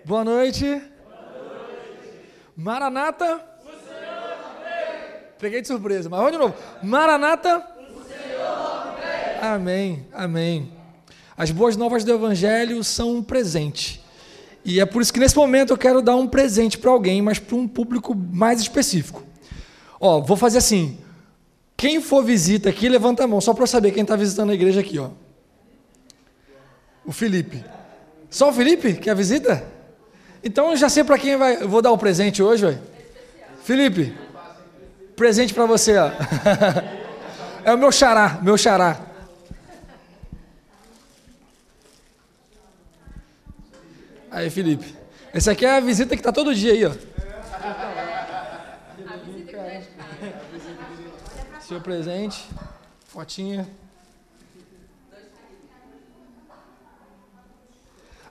Boa noite. Maranata. Peguei de surpresa, mas vamos de novo. Maranata. Amém, amém. As boas novas do Evangelho são um presente. E é por isso que nesse momento eu quero dar um presente para alguém, mas para um público mais específico. Ó, vou fazer assim. Quem for visita aqui, levanta a mão, só para eu saber quem está visitando a igreja aqui, ó. O Felipe. Só o Felipe que é a visita? Então eu já sei para quem eu vou dar o presente hoje, ué. Felipe, presente para você, ó. É o meu xará, meu xará. Aí, Felipe. Esse aqui é a visita que está todo dia aí, ó. Seu presente, fotinha.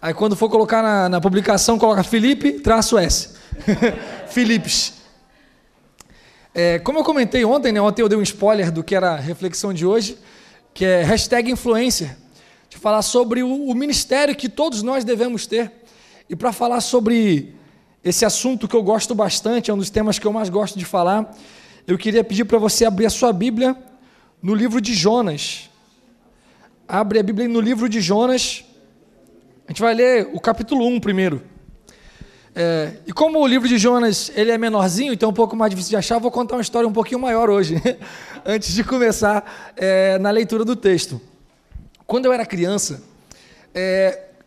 Aí quando for colocar na publicação, coloca Felipe-S. Filipes. Como eu comentei ontem, né? Ontem eu dei um spoiler do que era a reflexão de hoje, que é #influencer. De falar sobre o ministério que todos nós devemos ter. E para falar sobre esse assunto que eu gosto bastante, é um dos temas que eu mais gosto de falar, eu queria pedir para você abrir a sua Bíblia no livro de Jonas. Abre a Bíblia no livro de Jonas. A gente vai ler o capítulo 1 primeiro. E como o livro de Jonas ele é menorzinho, então é um pouco mais difícil de achar, eu vou contar uma história um pouquinho maior hoje, antes de começar na leitura do texto. Quando eu era criança,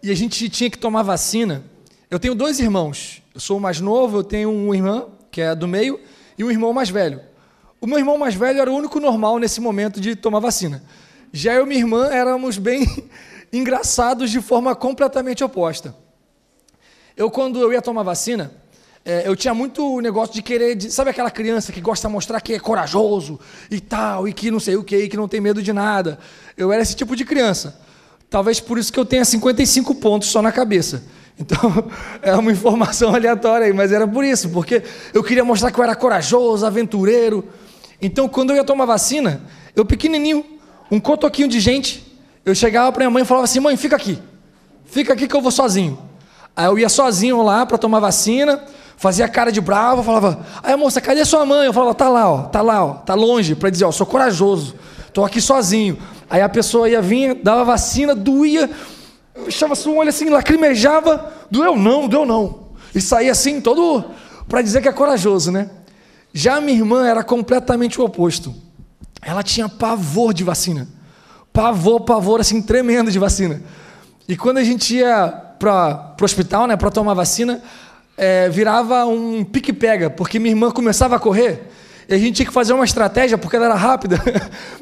e a gente tinha que tomar vacina, eu tenho 2 irmãos. Eu sou o mais novo, eu tenho uma irmã, que é a do meio, e um irmão mais velho. O meu irmão mais velho era o único normal nesse momento de tomar vacina. Já eu e minha irmã éramos bem engraçados de forma completamente oposta. Quando eu ia tomar vacina, eu tinha muito negócio de querer... Sabe aquela criança que gosta de mostrar que é corajoso e tal, e que não sei o que, que não tem medo de nada? Eu era esse tipo de criança. Talvez por isso que eu tenha 55 pontos só na cabeça. Então, é uma informação aleatória aí, mas era por isso, porque eu queria mostrar que eu era corajoso, aventureiro. Então, quando eu ia tomar vacina, eu pequenininho, um cotoquinho de gente, eu chegava para minha mãe e falava assim: mãe, fica aqui que eu vou sozinho. Aí eu ia sozinho lá para tomar vacina, fazia cara de bravo, falava: aí moça, cadê sua mãe? Eu falava: tá lá, ó, tá longe, para dizer: ó, sou corajoso, tô aqui sozinho. Aí a pessoa vinha, dava vacina, doía, fechava um olho assim, lacrimejava, doeu não. E saía assim, todo para dizer que é corajoso, né? Já a minha irmã era completamente o oposto. Ela tinha pavor de vacina. Pavor, assim, tremendo de vacina. E quando a gente ia para o hospital, né, para tomar vacina, virava um pique-pega, porque minha irmã começava a correr, e a gente tinha que fazer uma estratégia, porque ela era rápida,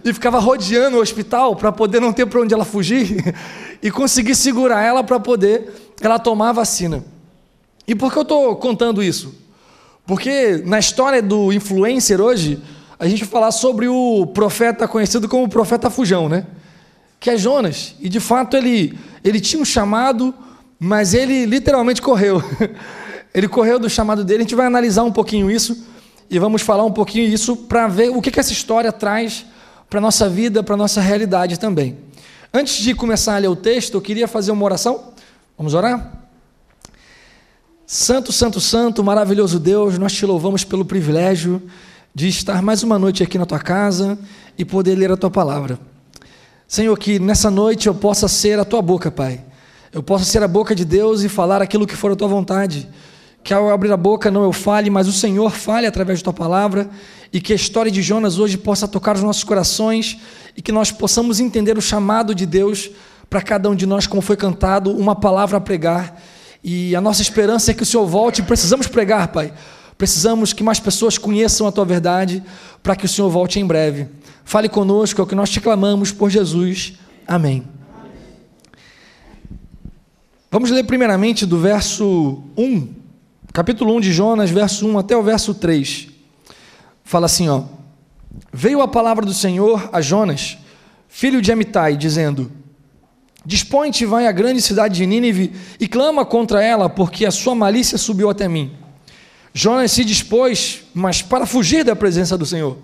e ficava rodeando o hospital para poder não ter para onde ela fugir, e conseguir segurar ela para poder ela tomar a vacina. E por que eu estou contando isso? Porque na história do influencer hoje, a gente vai falar sobre o profeta conhecido como o profeta fujão, né? Que é Jonas. E de fato ele tinha um chamado, mas ele literalmente correu. Ele correu do chamado dele. A gente vai analisar um pouquinho isso e vamos falar um pouquinho isso para ver o que essa história traz para a nossa vida, para a nossa realidade também. Antes de começar a ler o texto, eu queria fazer uma oração. Vamos orar? Santo, santo, santo, maravilhoso Deus, nós te louvamos pelo privilégio de estar mais uma noite aqui na tua casa e poder ler a tua palavra. Senhor, que nessa noite eu possa ser a tua boca, Pai. Eu possa ser a boca de Deus e falar aquilo que for a tua vontade. Que ao abrir a boca não eu fale, mas o Senhor fale através da tua palavra, e que a história de Jonas hoje possa tocar os nossos corações e que nós possamos entender o chamado de Deus para cada um de nós, como foi cantado, uma palavra a pregar. E a nossa esperança é que o Senhor volte. Precisamos pregar, Pai. Precisamos que mais pessoas conheçam a tua verdade para que o Senhor volte em breve. Fale conosco, é o que nós te clamamos por Jesus. Amém. Vamos ler primeiramente do verso 1, capítulo 1 de Jonas, verso 1 até o verso 3. Fala assim, ó: veio a palavra do Senhor a Jonas, filho de Amitai, dizendo: dispõe-te e vai à grande cidade de Nínive e clama contra ela, porque a sua malícia subiu até mim. Jonas se dispôs, mas para fugir da presença do Senhor,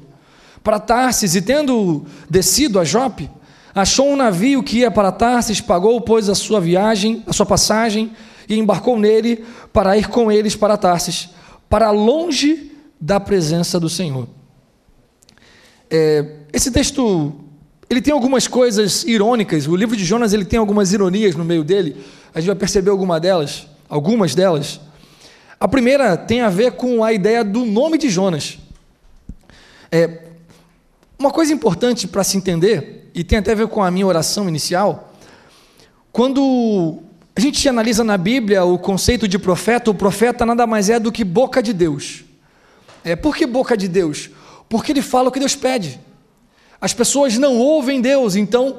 para Tarsis, e tendo descido a Jope, achou um navio que ia para Tarsis, pagou, pois, a sua viagem, a sua passagem, e embarcou nele para ir com eles para Tarsis, para longe da presença do Senhor. Esse texto, ele tem algumas coisas irônicas. O livro de Jonas, ele tem algumas ironias no meio dele. A gente vai perceber algumas delas. A primeira tem a ver com a ideia do nome de Jonas. Uma coisa importante para se entender, e tem até a ver com a minha oração inicial, quando a gente analisa na Bíblia o conceito de profeta, o profeta nada mais é do que boca de Deus. Por que boca de Deus? Porque ele fala o que Deus pede. As pessoas não ouvem Deus, então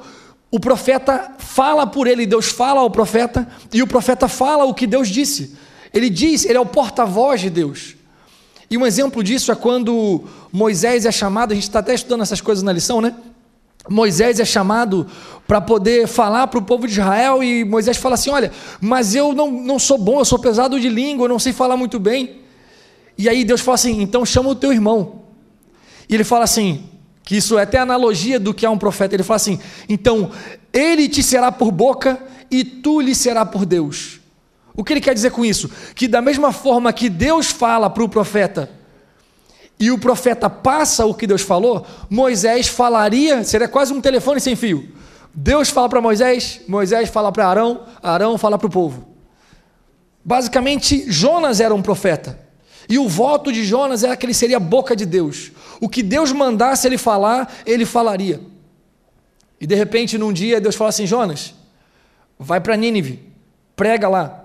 o profeta fala por ele, Deus fala ao profeta, e o profeta fala o que Deus disse. Ele diz, ele é o porta-voz de Deus. E um exemplo disso é quando Moisés é chamado, a gente está até estudando essas coisas na lição, né? Moisés é chamado para poder falar para o povo de Israel, e Moisés fala assim, olha, mas eu não sou bom, eu sou pesado de língua, eu não sei falar muito bem. E aí Deus fala assim, então chama o teu irmão. E ele fala assim, que isso é até analogia do que é um profeta, ele fala assim, então ele te será por boca e tu lhe será por Deus. O que ele quer dizer com isso? Que da mesma forma que Deus fala para o profeta, e o profeta passa o que Deus falou, Moisés falaria, seria quase um telefone sem fio. Deus fala para Moisés, Moisés fala para Arão, Arão fala para o povo. Basicamente, Jonas era um profeta, e o voto de Jonas era que ele seria a boca de Deus. O que Deus mandasse ele falar, ele falaria. E de repente, num dia, Deus fala assim, Jonas, vai para Nínive, prega lá,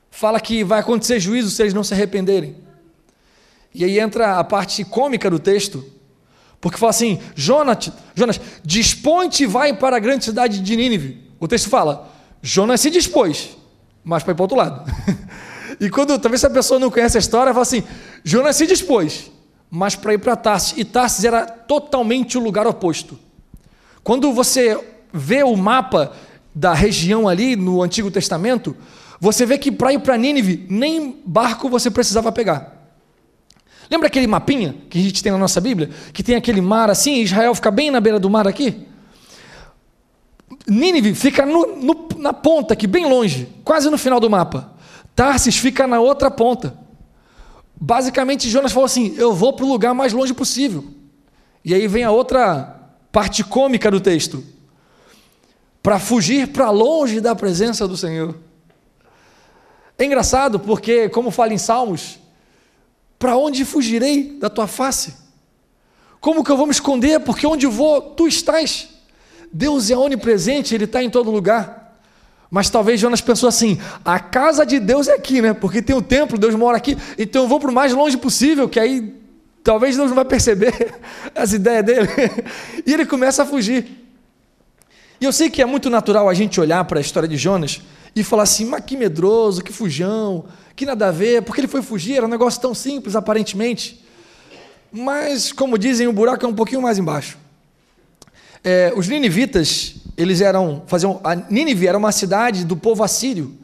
fala que vai acontecer juízo se eles não se arrependerem. E aí entra a parte cômica do texto, porque fala assim, Jonas, dispõe-te e vai para a grande cidade de Nínive. O texto fala, Jonas se dispôs, mas para ir para o outro lado. E quando, talvez se a pessoa não conhece a história, fala assim, Jonas se dispôs, mas para ir para Tarsis, e Tarsis era totalmente o lugar oposto. Quando você vê o mapa da região ali no Antigo Testamento, você vê que para ir para Nínive, nem barco você precisava pegar. Lembra aquele mapinha que a gente tem na nossa Bíblia? Que tem aquele mar assim, e Israel fica bem na beira do mar aqui? Nínive fica na ponta aqui, bem longe, quase no final do mapa. Tarsis fica na outra ponta. Basicamente, Jonas falou assim, eu vou para o lugar mais longe possível. E aí vem a outra parte cômica do texto. Para fugir para longe da presença do Senhor. É engraçado porque, como fala em Salmos, para onde fugirei da tua face? Como que eu vou me esconder? Porque onde vou, tu estás. Deus é onipresente, ele está em todo lugar. Mas talvez Jonas pensou assim, a casa de Deus é aqui, né? Porque tem o templo, Deus mora aqui, então eu vou para o mais longe possível, que aí talvez Deus não vai perceber as ideias dele. E ele começa a fugir. E eu sei que é muito natural a gente olhar para a história de Jonas e falar assim, mas que medroso, que fujão, que nada a ver, porque ele foi fugir, era um negócio tão simples aparentemente. Mas, como dizem, o buraco é um pouquinho mais embaixo. Os ninivitas, a Nínive era uma cidade do povo assírio,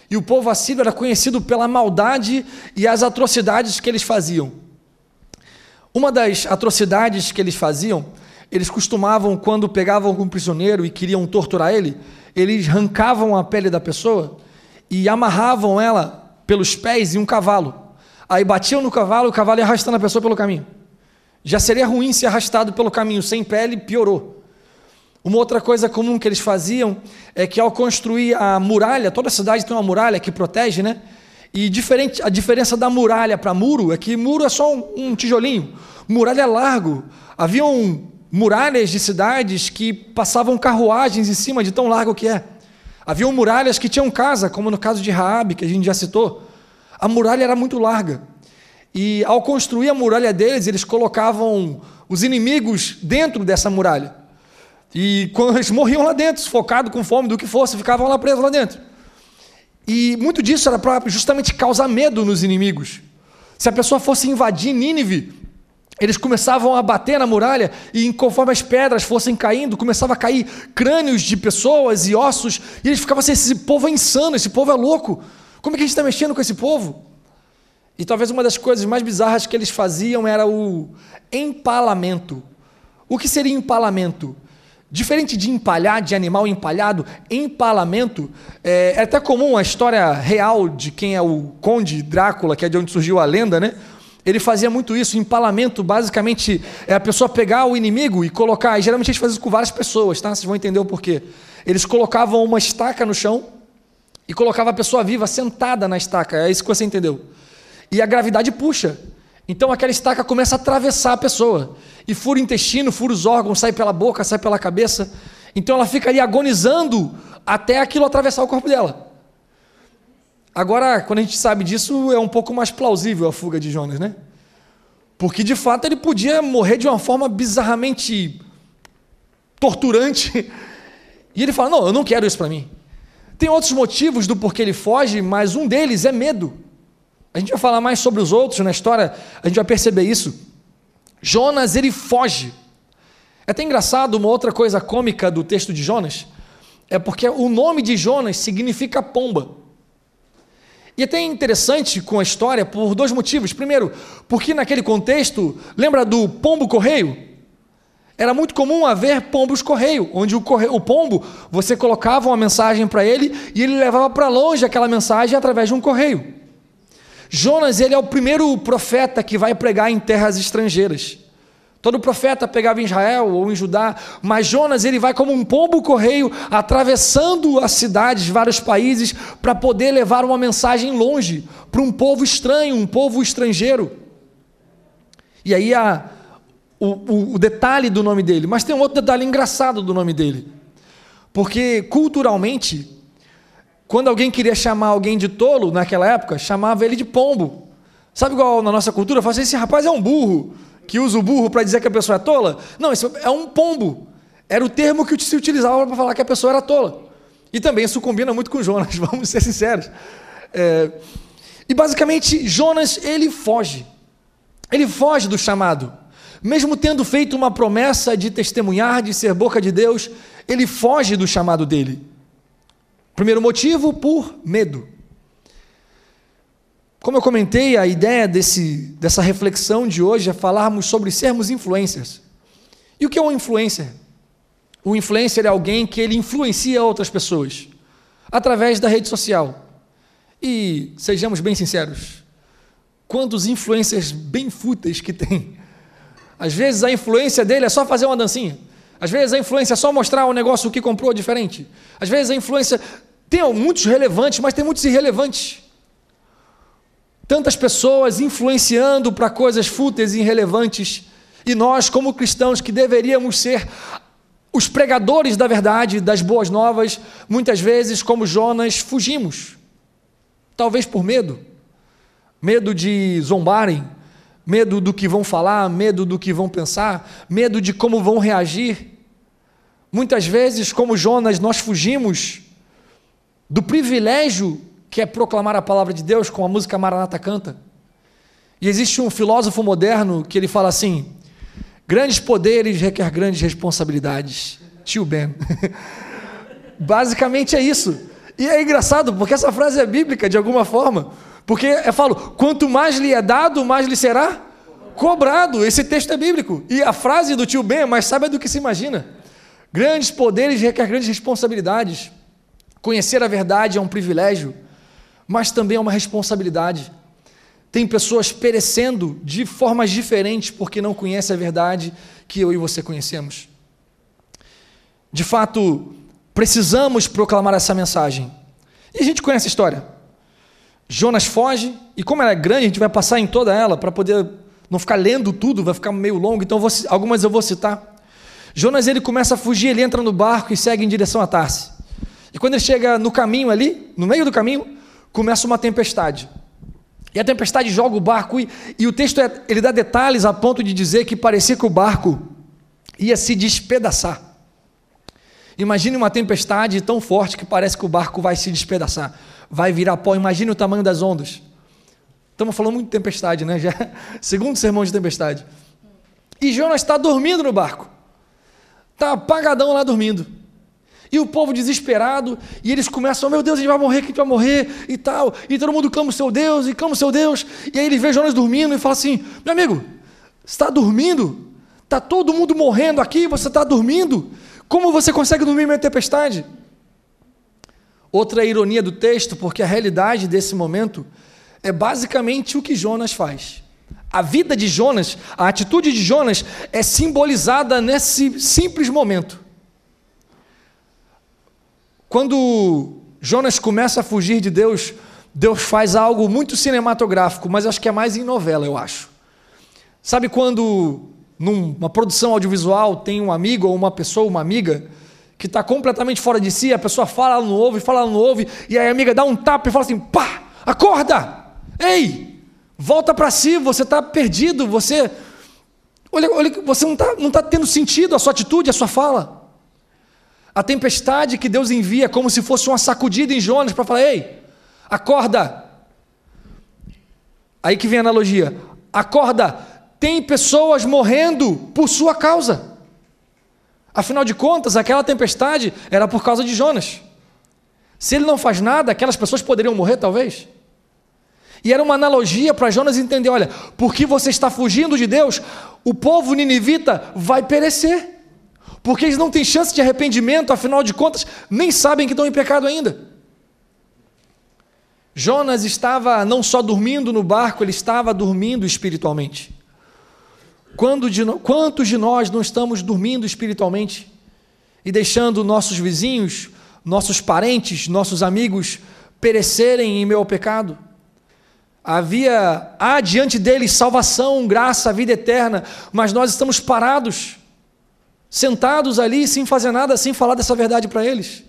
e o povo assírio era conhecido pela maldade e as atrocidades que eles faziam. Uma das atrocidades que eles faziam, eles costumavam, quando pegavam um prisioneiro e queriam torturar ele, eles arrancavam a pele da pessoa e amarravam ela pelos pés em um cavalo. Aí batiam no cavalo, o cavalo ia arrastando a pessoa pelo caminho. Já seria ruim ser arrastado pelo caminho, sem pele, piorou. Uma outra coisa comum que eles faziam é que ao construir a muralha, toda cidade tem uma muralha que protege, né? E a diferença da muralha para muro é que muro é só um tijolinho, muralha é largo. Haviam muralhas de cidades que passavam carruagens em cima de tão largo que é. Haviam muralhas que tinham casa, como no caso de Raabe, que a gente já citou. A muralha era muito larga. E ao construir a muralha deles, eles colocavam os inimigos dentro dessa muralha. E quando eles morriam lá dentro, sufocados, com fome, do que fosse, ficavam lá presos lá dentro. E muito disso era para justamente causar medo nos inimigos. Se a pessoa fosse invadir Nínive, eles começavam a bater na muralha e conforme as pedras fossem caindo, começava a cair crânios de pessoas e ossos, e eles ficavam assim, esse povo é insano, esse povo é louco, como é que a gente está mexendo com esse povo? E talvez uma das coisas mais bizarras que eles faziam era o empalamento. O que seria empalamento? Diferente de empalhar, de animal empalhado, empalamento, é até comum a história real de quem é o Conde Drácula, que é de onde surgiu a lenda, né? Ele fazia muito isso. Empalamento, basicamente, é a pessoa pegar o inimigo e colocar, e geralmente eles faziam isso com várias pessoas, tá? Vocês vão entender o porquê. Eles colocavam uma estaca no chão e colocavam a pessoa viva sentada na estaca, é isso que você entendeu. E a gravidade puxa. Então aquela estaca começa a atravessar a pessoa, e fura o intestino, fura os órgãos, sai pela boca, sai pela cabeça. Então ela fica ali agonizando até aquilo atravessar o corpo dela. Agora, quando a gente sabe disso, é um pouco mais plausível a fuga de Jonas, né? Porque de fato ele podia morrer de uma forma bizarramente torturante. E ele fala: não, eu não quero isso para mim. Tem outros motivos do porquê ele foge, mas um deles é medo. A gente vai falar mais sobre os outros na história, a gente vai perceber isso. Jonas, ele foge. É até engraçado, uma outra coisa cômica do texto de Jonas, é porque o nome de Jonas significa pomba. E é até interessante com a história por dois motivos. Primeiro, porque naquele contexto, lembra do pombo-correio? Era muito comum haver pombos-correio, onde o pombo, você colocava uma mensagem para ele e ele levava para longe aquela mensagem através de um correio. Jonas, ele é o primeiro profeta que vai pregar em terras estrangeiras. Todo profeta pegava em Israel ou em Judá, mas Jonas, ele vai como um pombo-correio, atravessando as cidades, vários países, para poder levar uma mensagem longe, para um povo estranho, um povo estrangeiro. E aí o detalhe do nome dele, mas tem um outro detalhe engraçado do nome dele, porque culturalmente, quando alguém queria chamar alguém de tolo, naquela época, chamava ele de pombo. Sabe igual na nossa cultura? Fala assim: esse rapaz é um burro, que usa o burro para dizer que a pessoa é tola. Não, esse é um pombo. Era o termo que se utilizava para falar que a pessoa era tola. E também isso combina muito com Jonas, vamos ser sinceros. E basicamente, Jonas, ele foge. Ele foge do chamado. Mesmo tendo feito uma promessa de testemunhar, de ser boca de Deus, ele foge do chamado dele. Primeiro motivo, por medo. Como eu comentei, a ideia dessa reflexão de hoje é falarmos sobre sermos influencers. E o que é um influencer? O influencer é alguém que ele influencia outras pessoas, através da rede social. E, sejamos bem sinceros, quantos influencers bem fúteis que tem. Às vezes a influência dele é só fazer uma dancinha. Às vezes a influência é só mostrar o negócio que comprou diferente. Às vezes a influência... Tem muitos relevantes, mas tem muitos irrelevantes. Tantas pessoas influenciando para coisas fúteis e irrelevantes. E nós, como cristãos, que deveríamos ser os pregadores da verdade, das boas novas, muitas vezes, como Jonas, fugimos. Talvez por medo. Medo de zombarem, medo do que vão falar, medo do que vão pensar, medo de como vão reagir. Muitas vezes, como Jonas, nós fugimos do privilégio que é proclamar a palavra de Deus, como a música Maranata canta. E existe um filósofo moderno que ele fala assim: grandes poderes requer grandes responsabilidades. Tio Ben. Basicamente é isso. E é engraçado, porque essa frase é bíblica de alguma forma, porque eu falo, quanto mais lhe é dado, mais lhe será cobrado. Esse texto é bíblico. E a frase do tio Ben é mais sábia do que se imagina. Grandes poderes requer grandes responsabilidades. Conhecer a verdade é um privilégio, mas também é uma responsabilidade. Tem pessoas perecendo de formas diferentes porque não conhecem a verdade que eu e você conhecemos. De fato, precisamos proclamar essa mensagem. E a gente conhece a história. Jonas foge, e como ela é grande, a gente vai passar em toda ela para poder não ficar lendo tudo, vai ficar meio longo, então algumas eu vou citar. Jonas, ele começa a fugir, ele entra no barco e segue em direção a Tarse. E quando ele chega no caminho ali, no meio do caminho, começa uma tempestade. E a tempestade joga o barco, e o texto ele dá detalhes a ponto de dizer que parecia que o barco ia se despedaçar. Imagine uma tempestade tão forte que parece que o barco vai se despedaçar, vai virar pó. Imagine o tamanho das ondas. Estamos falando muito de tempestade, né? Já, segundo sermão de tempestade. E Jonas está dormindo no barco. Está apagadão lá dormindo. E o povo desesperado, e eles começam: meu Deus, a gente vai morrer, que a gente vai morrer, e tal. E todo mundo clama o seu Deus, e clama o seu Deus. E aí ele vê Jonas dormindo e fala assim: meu amigo, você está dormindo? Está todo mundo morrendo aqui, você está dormindo? Como você consegue dormir em meio à tempestade? Outra ironia do texto, porque a realidade desse momento é basicamente o que Jonas faz. A vida de Jonas, a atitude de Jonas é simbolizada nesse simples momento. Quando Jonas começa a fugir de Deus, Deus faz algo muito cinematográfico, mas acho que é mais em novela, eu acho. Sabe quando numa produção audiovisual tem um amigo ou uma pessoa, uma amiga, que está completamente fora de si, a pessoa fala no ouve, e aí a amiga dá um tapa e fala assim, pá, acorda! Ei, volta para si, você está perdido, você não está tendo sentido a sua atitude, a sua fala. A tempestade que Deus envia como se fosse uma sacudida em Jonas para falar, ei, acorda. Aí que vem a analogia, acorda, tem pessoas morrendo por sua causa. Afinal de contas, aquela tempestade era por causa de Jonas. Se ele não faz nada, aquelas pessoas poderiam morrer talvez. E era uma analogia para Jonas entender, olha, porque você está fugindo de Deus, o povo ninivita vai perecer. Porque eles não têm chance de arrependimento, afinal de contas, nem sabem que estão em pecado ainda. Jonas estava não só dormindo no barco, ele estava dormindo espiritualmente. Quantos de nós não estamos dormindo espiritualmente e deixando nossos vizinhos, nossos parentes, nossos amigos perecerem em meio ao pecado? Há diante deles salvação, graça, vida eterna, mas nós estamos parados, sentados ali sem fazer nada, sem falar dessa verdade para eles.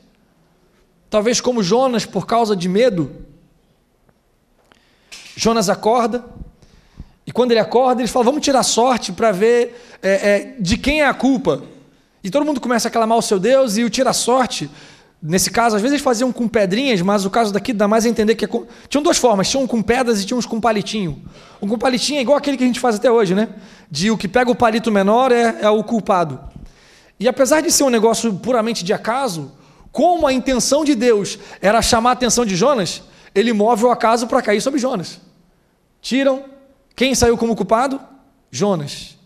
Talvez como Jonas, por causa de medo. Jonas acorda, e quando ele acorda, eles falam, vamos tirar sorte para ver de quem é a culpa. E todo mundo começa a clamar ao seu Deus, e o tira-sorte, nesse caso, às vezes eles faziam com pedrinhas, mas o caso daqui dá mais a entender que tinham duas formas, tinham um com pedras e tinham uns com palitinho. Um com palitinho é igual aquele que a gente faz até hoje, né? De o que pega o palito menor é o culpado. E apesar de ser um negócio puramente de acaso, como a intenção de Deus era chamar a atenção de Jonas, ele move o acaso para cair sobre Jonas. Tiram, quem saiu como culpado? Jonas.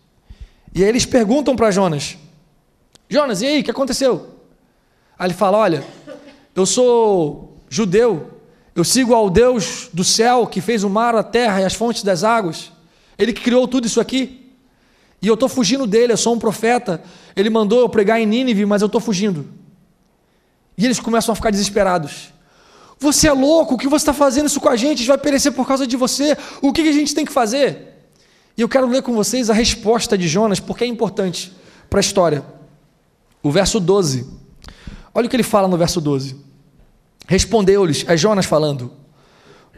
E aí eles perguntam para Jonas, Jonas, e aí, o que aconteceu? Aí ele fala, olha, eu sou judeu, eu sigo ao Deus do céu, que fez o mar, a terra e as fontes das águas, ele que criou tudo isso aqui, e eu estou fugindo dele, eu sou um profeta, ele mandou eu pregar em Nínive, mas eu estou fugindo. E eles começam a ficar desesperados. Você é louco, o que você está fazendo isso com a gente vai perecer por causa de você, o que a gente tem que fazer? E eu quero ler com vocês a resposta de Jonas, porque é importante para a história. O verso 12, olha o que ele fala no verso 12, respondeu-lhes, é Jonas falando,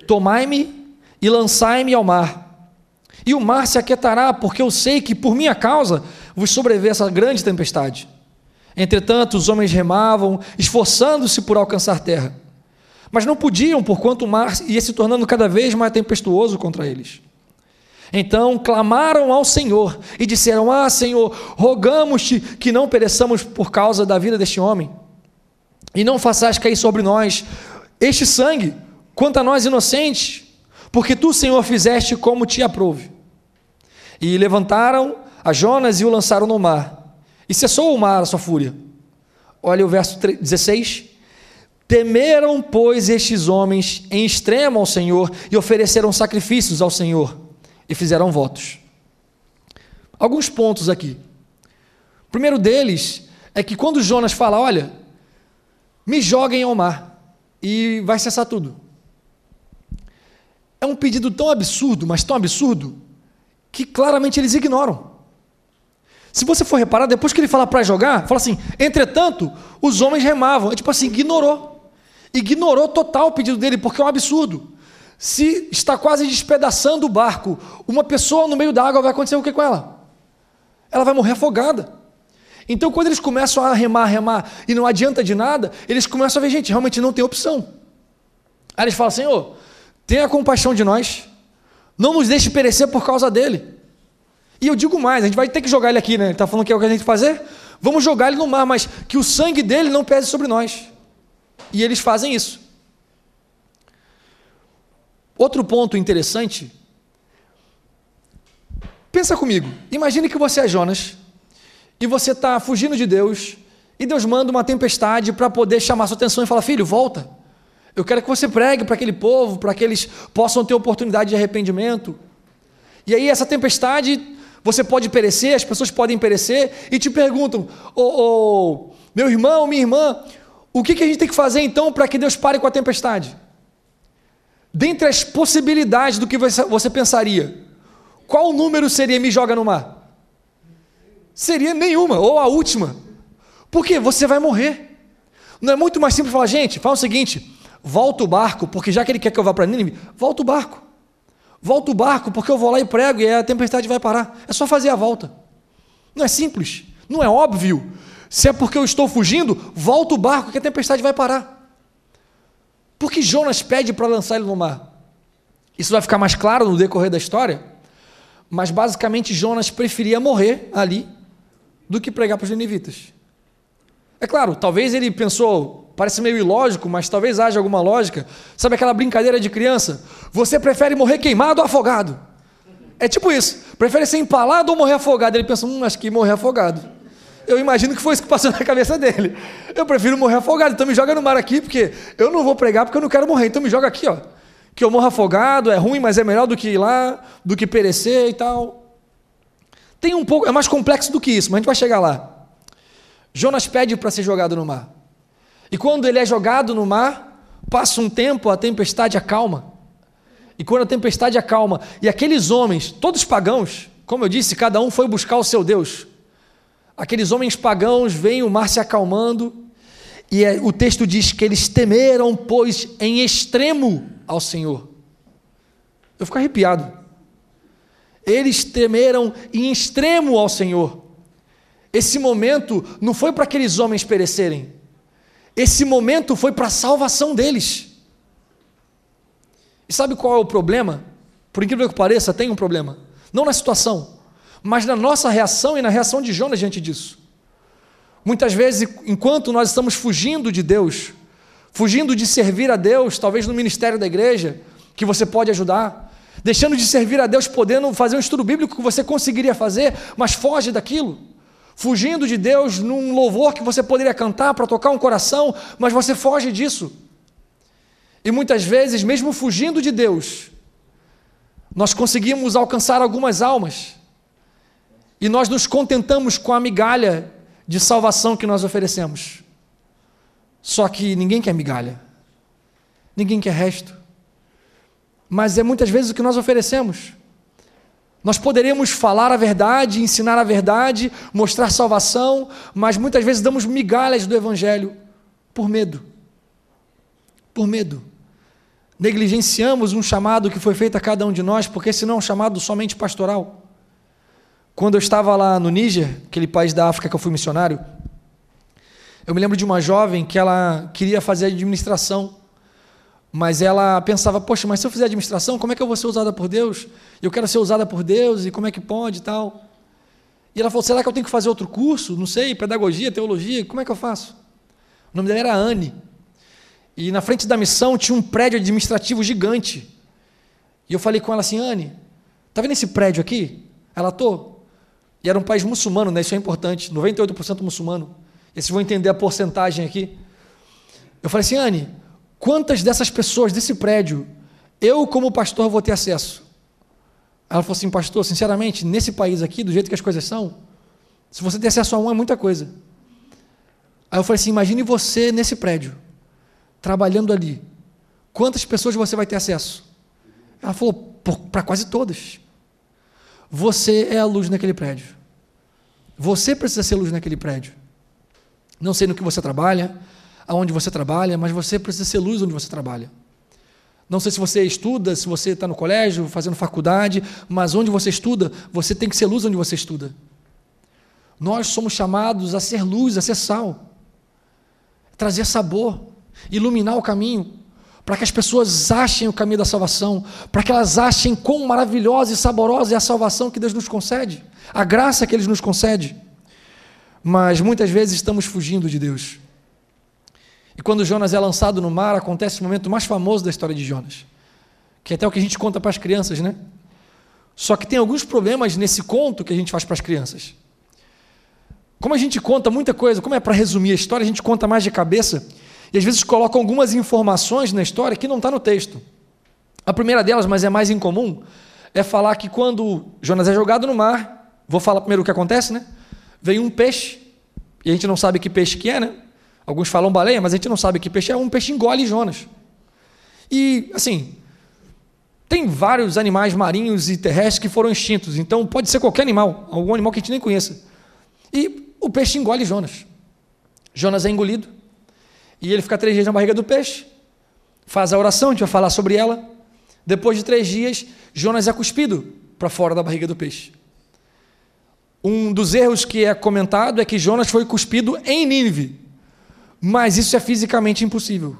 tomai-me e lançai-me ao mar, e o mar se aquietará, porque eu sei que por minha causa vos sobreveio essa grande tempestade. Entretanto, os homens remavam, esforçando-se por alcançar terra, mas não podiam, porquanto o mar ia se tornando cada vez mais tempestuoso contra eles. Então clamaram ao Senhor e disseram, Senhor, rogamos-te que não pereçamos por causa da vida deste homem, e não façais cair sobre nós este sangue, quanto a nós inocentes, porque tu, Senhor, fizeste como te aprouve. E levantaram a Jonas e o lançaram no mar, e cessou o mar a sua fúria. Olha o verso 16, temeram, pois, estes homens em extremo ao Senhor, e ofereceram sacrifícios ao Senhor, e fizeram votos. Alguns pontos aqui. O primeiro deles é que quando Jonas fala, olha, me joguem ao mar, e vai cessar tudo. É um pedido tão absurdo, mas tão absurdo, que claramente eles ignoram. Se você for reparar, depois que ele fala para jogar, fala assim, entretanto, os homens remavam, é tipo assim, ignorou total o pedido dele, porque é um absurdo. Se está quase despedaçando o barco, uma pessoa no meio da água, vai acontecer o que com ela? Ela vai morrer afogada. Então, quando eles começam a remar, e não adianta de nada, eles começam a ver, gente, realmente não tem opção. Aí eles falam, Senhor, tenha compaixão de nós, não nos deixe perecer por causa dele. E eu digo mais, a gente vai ter que jogar ele aqui, né? Ele está falando que é o que a gente tem que fazer? Vamos jogar ele no mar, mas que o sangue dele não pese sobre nós. E eles fazem isso. Outro ponto interessante, pensa comigo, imagine que você é Jonas, e você está fugindo de Deus, E Deus manda uma tempestade para poder chamar sua atenção e falar: filho, volta. Eu quero que você pregue para aquele povo, para que eles possam ter oportunidade de arrependimento. E aí essa tempestade, você pode perecer, as pessoas podem perecer, e te perguntam: meu irmão, minha irmã, o que a gente tem que fazer então para que Deus pare com a tempestade? Dentre as possibilidades do que você pensaria, qual número seria me joga no mar? Seria nenhuma, ou a última. Por quê? Você vai morrer. Não é muito mais simples falar: gente, fala o seguinte, volta o barco, porque já que ele quer que eu vá para Nínive, volta o barco. Volta o barco, porque eu vou lá e prego e a tempestade vai parar. É só fazer a volta. Não é simples, não é óbvio. Se é porque eu estou fugindo, volta o barco que a tempestade vai parar. Por que Jonas pede para lançar ele no mar? Isso vai ficar mais claro no decorrer da história, mas basicamente Jonas preferia morrer ali do que pregar para os ninivitas. É claro, talvez ele pensou, parece meio ilógico, mas talvez haja alguma lógica. Sabe aquela brincadeira de criança? Você prefere morrer queimado ou afogado? É tipo isso, prefere ser empalado ou morrer afogado? Ele pensa: acho que morrer afogado. Eu imagino que foi isso que passou na cabeça dele. Eu prefiro morrer afogado, então me joga no mar aqui, porque eu não vou pregar porque eu não quero morrer, então me joga aqui, ó. Que eu morro afogado, é ruim, mas é melhor do que ir lá, do que perecer e tal. Tem um pouco, é mais complexo do que isso, mas a gente vai chegar lá. Jonas pede para ser jogado no mar. E quando ele é jogado no mar, passa um tempo, a tempestade acalma. E quando a tempestade acalma, e aqueles homens, todos pagãos, como eu disse, cada um foi buscar o seu Deus. Aqueles homens pagãos veem o mar se acalmando, e o texto diz que eles temeram, pois, em extremo ao Senhor. Eu fico arrepiado. Eles temeram em extremo ao Senhor. Esse momento não foi para aqueles homens perecerem. Esse momento foi para a salvação deles. E sabe qual é o problema? Por incrível que pareça, tem um problema. Não na situação, mas na nossa reação e na reação de Jonas diante disso. Muitas vezes, enquanto nós estamos fugindo de Deus, fugindo de servir a Deus, talvez no ministério da igreja, que você pode ajudar, deixando de servir a Deus, podendo fazer um estudo bíblico que você conseguiria fazer, mas foge daquilo. Fugindo de Deus num louvor que você poderia cantar para tocar um coração, mas você foge disso. E muitas vezes, mesmo fugindo de Deus, nós conseguimos alcançar algumas almas, e nós nos contentamos com a migalha de salvação que nós oferecemos. Só que ninguém quer migalha, ninguém quer resto, mas é muitas vezes o que nós oferecemos. Nós poderíamos falar a verdade, ensinar a verdade, mostrar salvação, mas muitas vezes damos migalhas do Evangelho por medo. Por medo. Negligenciamos um chamado que foi feito a cada um de nós, porque esse não é um chamado somente pastoral. Quando eu estava lá no Níger, aquele país da África que eu fui missionário, eu me lembro de uma jovem que ela queria fazer administração, mas ela pensava: poxa, mas se eu fizer administração, como é que eu vou ser usada por Deus? Eu quero ser usada por Deus, e como é que pode e tal? E ela falou: será que eu tenho que fazer outro curso? Não sei, pedagogia, teologia, como é que eu faço? O nome dela era Anne, e na frente da missão tinha um prédio administrativo gigante, e eu falei com ela assim: Anne, está vendo esse prédio aqui? Ela: tô. E era um país muçulmano, né? Isso é importante, 98% muçulmano, e vocês vão entender a porcentagem aqui. Eu falei assim: Anne, quantas dessas pessoas desse prédio eu, como pastor, vou ter acesso? Ela falou assim: pastor, sinceramente, nesse país aqui, do jeito que as coisas são, se você ter acesso a um, é muita coisa. Aí eu falei assim: imagine você nesse prédio, trabalhando ali, quantas pessoas você vai ter acesso? Ela falou: para quase todas. Você é a luz naquele prédio. Você precisa ser luz naquele prédio. Não sei no que você trabalha, aonde você trabalha, mas você precisa ser luz onde você trabalha. Não sei se você estuda, se você está no colégio, fazendo faculdade, mas onde você estuda, você tem que ser luz onde você estuda. Nós somos chamados a ser luz, a ser sal, trazer sabor, iluminar o caminho, para que as pessoas achem o caminho da salvação, para que elas achem quão maravilhosa e saborosa é a salvação que Deus nos concede, a graça que Ele nos concede. Mas muitas vezes estamos fugindo de Deus. E quando Jonas é lançado no mar, acontece o momento mais famoso da história de Jonas, que é até o que a gente conta para as crianças, né? Só que tem alguns problemas nesse conto que a gente faz para as crianças. como a gente conta muita coisa, como é para resumir a história, a gente conta mais de cabeça, e às vezes coloca algumas informações na história que não está no texto. A primeira delas, mas é mais incomum, é falar que quando Jonas é jogado no mar, vou falar primeiro o que acontece, né? Vem um peixe, e a gente não sabe que peixe que é, né? Alguns falam baleia, mas a gente não sabe que peixe é. Um peixe engole Jonas. E, assim, tem vários animais marinhos e terrestres que foram extintos, então pode ser qualquer animal, algum animal que a gente nem conheça. E o peixe engole Jonas. Jonas é engolido, e ele fica 3 dias na barriga do peixe, faz a oração, a gente vai falar sobre ela. Depois de 3 dias, Jonas é cuspido para fora da barriga do peixe. Um dos erros que é comentado é que Jonas foi cuspido em Nínive, mas isso é fisicamente impossível.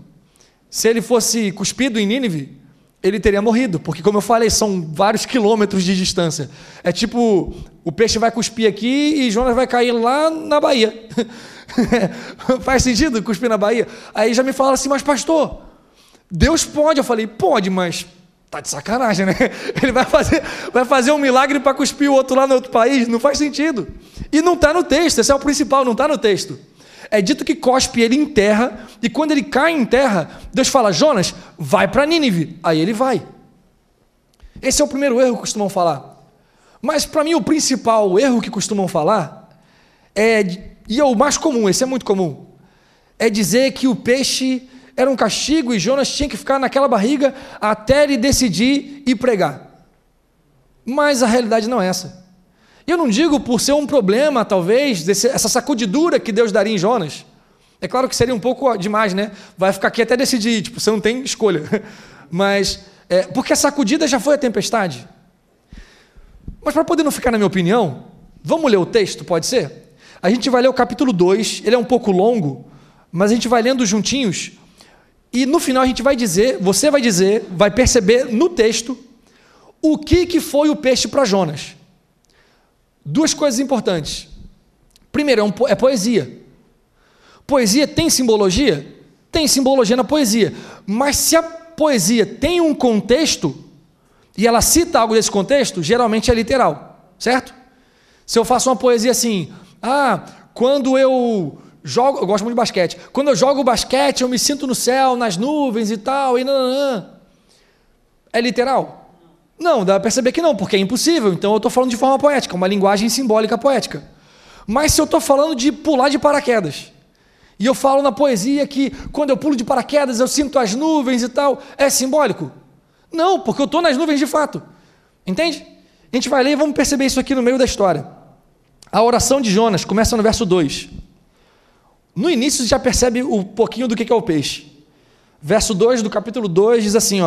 Se ele fosse cuspido em Nínive, ele teria morrido, porque, como eu falei, são vários quilômetros de distância. É tipo, o peixe vai cuspir aqui e Jonas vai cair lá na Bahia. Faz sentido cuspir na Bahia? Aí já me falaram assim, mas pastor, Deus pode. Eu falei, pode, mas tá de sacanagem, né? Ele vai fazer um milagre para cuspir o outro lá no outro país? Não faz sentido. E não está no texto, esse é o principal, não está no texto. É dito que cospe ele em terra, e quando ele cai em terra, Deus fala, Jonas, vai para Nínive. Aí ele vai. Esse é o primeiro erro que costumam falar. Mas para mim o principal erro que costumam falar e é o mais comum, esse é muito comum, é dizer que o peixe era um castigo e Jonas tinha que ficar naquela barriga até ele decidir ir pregar. Mas a realidade não é essa. Eu não digo por ser um problema, talvez, essa sacudidura que Deus daria em Jonas. É claro que seria um pouco demais, né? Vai ficar aqui até decidir, tipo, você não tem escolha. Mas, porque a sacudida já foi a tempestade. Mas para poder não ficar na minha opinião, vamos ler o texto, pode ser? A gente vai ler o capítulo 2, ele é um pouco longo, mas a gente vai lendo juntinhos, e no final a gente vai dizer, você vai dizer, vai perceber no texto, o que foi o peixe para Jonas. 2 coisas importantes. Primeiro, é poesia. Poesia tem simbologia? Tem simbologia na poesia. Mas se a poesia tem um contexto, e ela cita algo desse contexto, geralmente é literal, certo? Se eu faço uma poesia assim, quando eu jogo, eu gosto muito de basquete, quando eu jogo basquete eu me sinto no céu, nas nuvens e tal, e é literal? Não, dá para perceber que não, porque é impossível, então eu estou falando de forma poética, uma linguagem simbólica poética. Mas se eu estou falando de pular de paraquedas, e eu falo na poesia que quando eu pulo de paraquedas eu sinto as nuvens e tal, é simbólico? Não, porque eu estou nas nuvens de fato, entende? A gente vai ler e vamos perceber isso aqui no meio da história. A oração de Jonas começa no verso 2. No início você já percebe um pouquinho do que é o peixe. Verso 2 do capítulo 2 diz assim,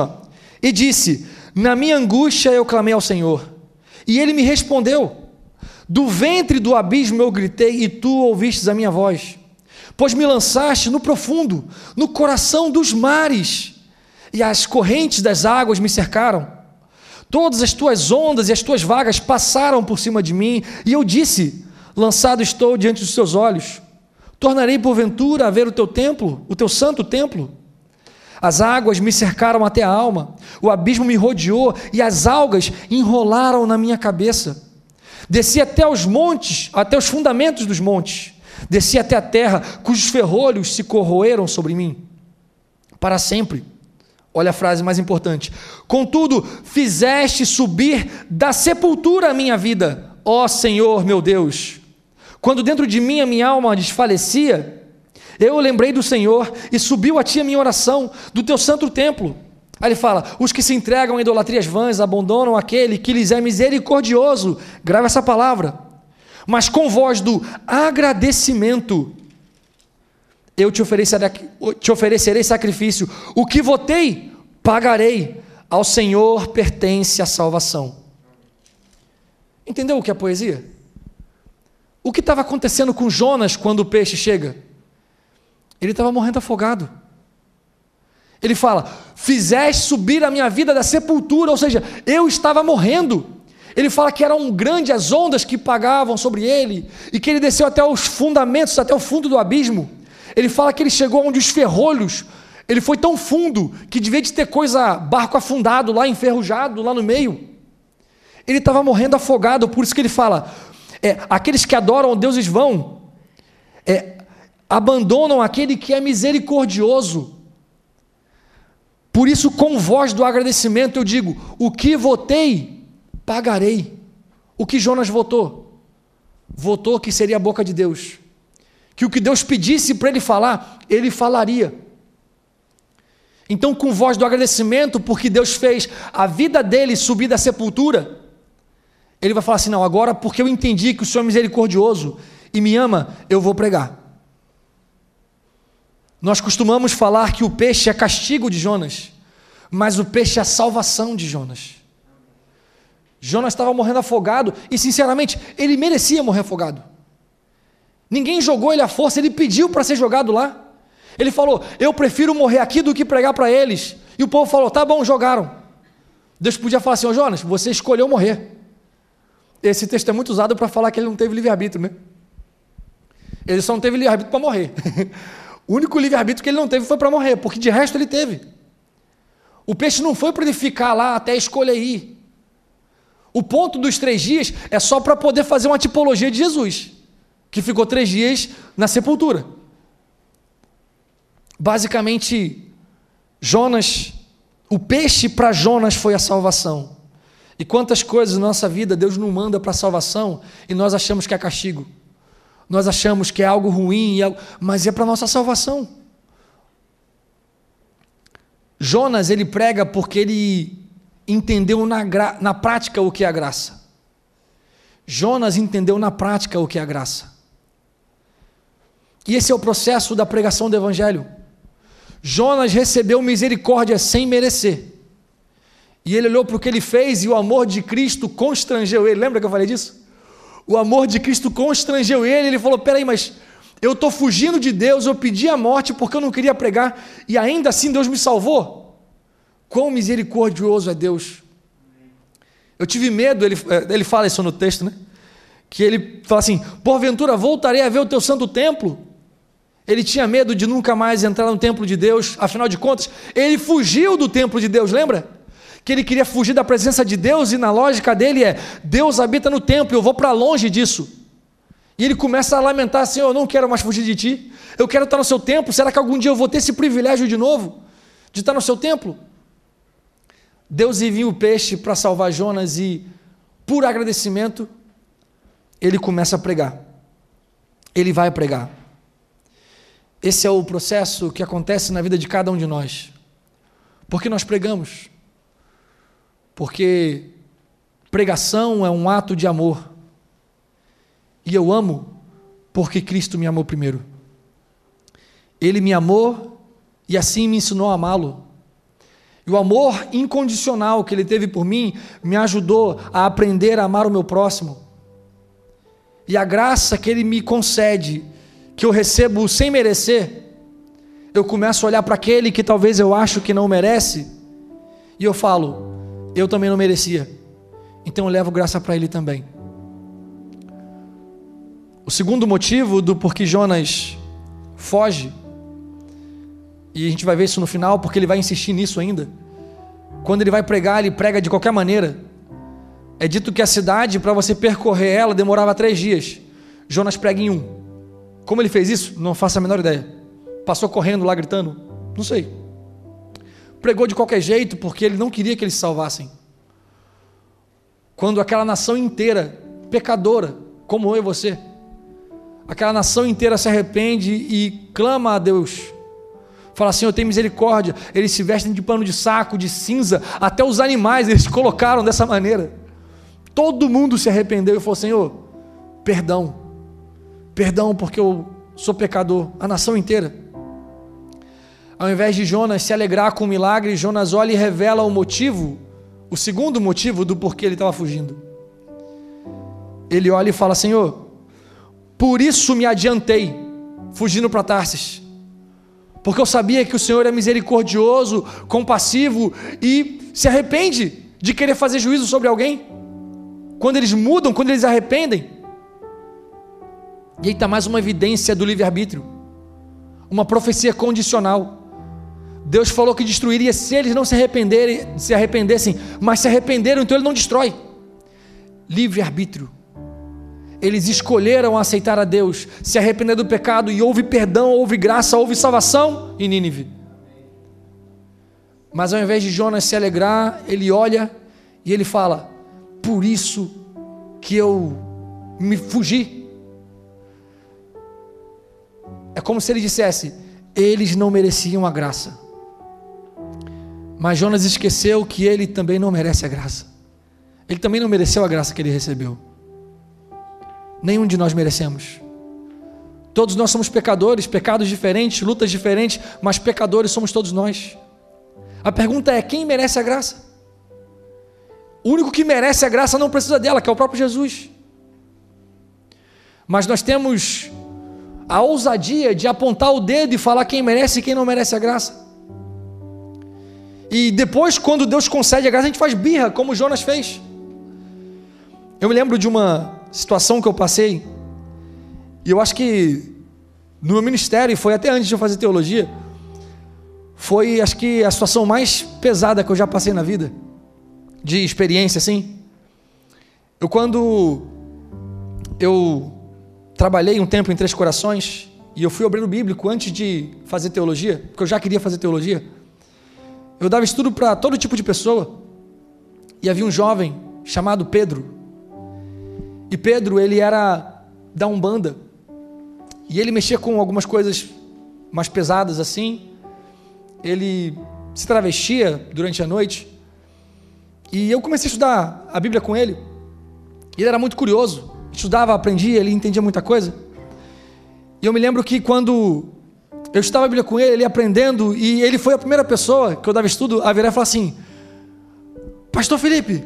e disse, na minha angústia eu clamei ao Senhor, e Ele me respondeu, do ventre do abismo eu gritei, e tu ouvistes a minha voz, pois me lançaste no profundo, no coração dos mares, e as correntes das águas me cercaram, todas as tuas ondas e as tuas vagas passaram por cima de mim, e eu disse, lançado estou diante dos teus olhos, tornarei porventura a ver o teu templo, o teu santo templo. As águas me cercaram até a alma, o abismo me rodeou e as algas enrolaram na minha cabeça. Desci até os montes, até os fundamentos dos montes, desci até a terra, cujos ferrolhos se corroeram sobre mim, para sempre. Olha a frase mais importante. Contudo, fizeste subir da sepultura a minha vida, ó Senhor meu Deus. Quando dentro de mim a minha alma desfalecia, eu lembrei do Senhor e subiu a ti a minha oração do teu santo templo. Aí ele fala, os que se entregam a idolatrias vãs abandonam aquele que lhes é misericordioso. Grava essa palavra. Mas com voz do agradecimento, eu te oferecerei sacrifício. O que votei, pagarei. Ao Senhor pertence a salvação. Entendeu o que é poesia? O que estava acontecendo com Jonas quando o peixe chega? Ele estava morrendo afogado. Ele fala, fizeste subir a minha vida da sepultura, ou seja, eu estava morrendo. Ele fala que eram grandes as ondas que pagavam sobre ele, e que ele desceu até os fundamentos, até o fundo do abismo. Ele fala que ele chegou onde os ferrolhos, ele foi tão fundo, que devia de ter barco afundado lá, enferrujado, lá no meio. Ele estava morrendo afogado, por isso que ele fala, aqueles que adoram deuses vão, abandonam aquele que é misericordioso. Por isso, com voz do agradecimento, eu digo: o que votei, pagarei. O que Jonas votou? Votou que seria a boca de Deus, que o que Deus pedisse para ele falar, ele falaria. Então, com voz do agradecimento, porque Deus fez a vida dele subir da sepultura, ele vai falar assim: não, agora porque eu entendi que o Senhor é misericordioso e me ama, eu vou pregar. Nós costumamos falar que o peixe é castigo de Jonas, mas o peixe é a salvação de Jonas. Jonas estava morrendo afogado e, sinceramente, ele merecia morrer afogado. Ninguém jogou ele à força, ele pediu para ser jogado lá. Ele falou: eu prefiro morrer aqui do que pregar para eles. E o povo falou: tá bom, jogaram. Deus podia falar assim: ô Jonas, você escolheu morrer. Esse texto é muito usado para falar que ele não teve livre-arbítrio, né? Ele só não teve livre-arbítrio para morrer. O único livre-arbítrio que ele não teve foi para morrer, porque de resto ele teve. O peixe não foi para ele ficar lá até escolher ir. O ponto dos 3 dias é só para poder fazer uma tipologia de Jesus, que ficou 3 dias na sepultura. Basicamente, Jonas, o peixe para Jonas foi a salvação. E quantas coisas na nossa vida Deus não manda para a salvação e nós achamos que é castigo. Nós achamos que é algo ruim, mas é para a nossa salvação. Jonas, ele prega porque ele entendeu na prática o que é a graça. Jonas entendeu na prática o que é a graça. E esse é o processo da pregação do Evangelho. Jonas recebeu misericórdia sem merecer. E ele olhou para o que ele fez e o amor de Cristo constrangeu ele. Lembra que eu falei disso? O amor de Cristo constrangeu ele. Ele falou: peraí, mas eu estou fugindo de Deus, eu pedi a morte porque eu não queria pregar e ainda assim Deus me salvou. Quão misericordioso é Deus. Eu tive medo, ele fala isso no texto, né? Que ele fala assim: porventura voltarei a ver o teu santo templo. Ele tinha medo de nunca mais entrar no templo de Deus. Afinal de contas, ele fugiu do templo de Deus, lembra? Que ele queria fugir da presença de Deus, e na lógica dele Deus habita no templo, eu vou para longe disso. E ele começa a lamentar: Senhor, eu não quero mais fugir de ti, eu quero estar no seu templo. Será que algum dia eu vou ter esse privilégio de novo, de estar no seu templo? Deus envia o peixe para salvar Jonas e, por agradecimento, ele começa a pregar. Ele vai pregar. Esse é o processo que acontece na vida de cada um de nós. Por que nós pregamos? Porque pregação é um ato de amor. E eu amo porque Cristo me amou primeiro. Ele me amou e assim me ensinou a amá-lo. E o amor incondicional que ele teve por mim me ajudou a aprender a amar o meu próximo. E a graça que ele me concede, que eu recebo sem merecer, eu começo a olhar para aquele que talvez eu acho que não merece, e eu falo: eu também não merecia, então eu levo graça para ele também. O segundo motivo do porquê Jonas foge, e a gente vai ver isso no final, porque ele vai insistir nisso ainda. Quando ele vai pregar, ele prega de qualquer maneira. É dito que a cidade, para você percorrer ela, demorava 3 dias. Jonas prega em 1. Como ele fez isso? Não faço a menor ideia. Passou correndo lá gritando? Não sei. Pregou de qualquer jeito, porque ele não queria que eles se salvassem. Quando aquela nação inteira, pecadora, como eu e você, aquela nação inteira se arrepende e clama a Deus, fala: Senhor, tem misericórdia. Eles se vestem de pano de saco, de cinza, até os animais eles colocaram dessa maneira. Todo mundo se arrependeu e falou: Senhor, perdão, porque eu sou pecador. A nação inteira. Ao invés de Jonas se alegrar com o milagre, Jonas olha e revela o motivo, o segundo motivo do porquê ele estava fugindo. Ele olha e fala: Senhor, por isso me adiantei, fugindo para Tarsis, porque eu sabia que o Senhor é misericordioso, compassivo e se arrepende de querer fazer juízo sobre alguém. Quando eles mudam, quando eles arrependem. E aí está mais uma evidência do livre-arbítrio, uma profecia condicional. Deus falou que destruiria se eles não se arrependessem, mas se arrependeram, então ele não destrói. Livre-arbítrio. eles escolheram aceitar a Deus, se arrepender do pecado, e houve perdão, houve graça, houve salvação em Nínive. Mas ao invés de Jonas se alegrar, ele olha e ele fala: por isso que eu me fugi. É como se ele dissesse: eles não mereciam a graça. Mas Jonas esqueceu que ele também não merece a graça. Ele também não mereceu a graça que ele recebeu. Nenhum de nós merecemos. Todos nós somos pecadores, pecados diferentes, lutas diferentes, mas pecadores somos todos nós. A pergunta é: quem merece a graça? O único que merece a graça não precisa dela, que é o próprio Jesus. Mas nós temos a ousadia de apontar o dedo e falar quem merece e quem não merece a graça. E depois, quando Deus concede a graça, a gente faz birra, como Jonas fez. Eu me lembro de uma situação que eu passei, e eu acho que no meu ministério, foi até antes de eu fazer teologia, foi, acho que, a situação mais pesada que eu já passei na vida, de experiência, assim. Quando eu trabalhei um tempo em Três Corações, e eu fui obreiro bíblico antes de fazer teologia, porque eu já queria fazer teologia. Eu dava estudo para todo tipo de pessoa, e havia um jovem chamado Pedro, e Pedro, ele era da Umbanda, e ele mexia com algumas coisas mais pesadas assim, ele se travestia durante a noite, e eu comecei a estudar a Bíblia com ele, e ele era muito curioso, estudava, aprendia, ele entendia muita coisa, e eu me lembro que quando eu estava a Bíblia com ele aprendendo, e ele foi a primeira pessoa que eu dava estudo a virar e falar assim: Pastor Felipe,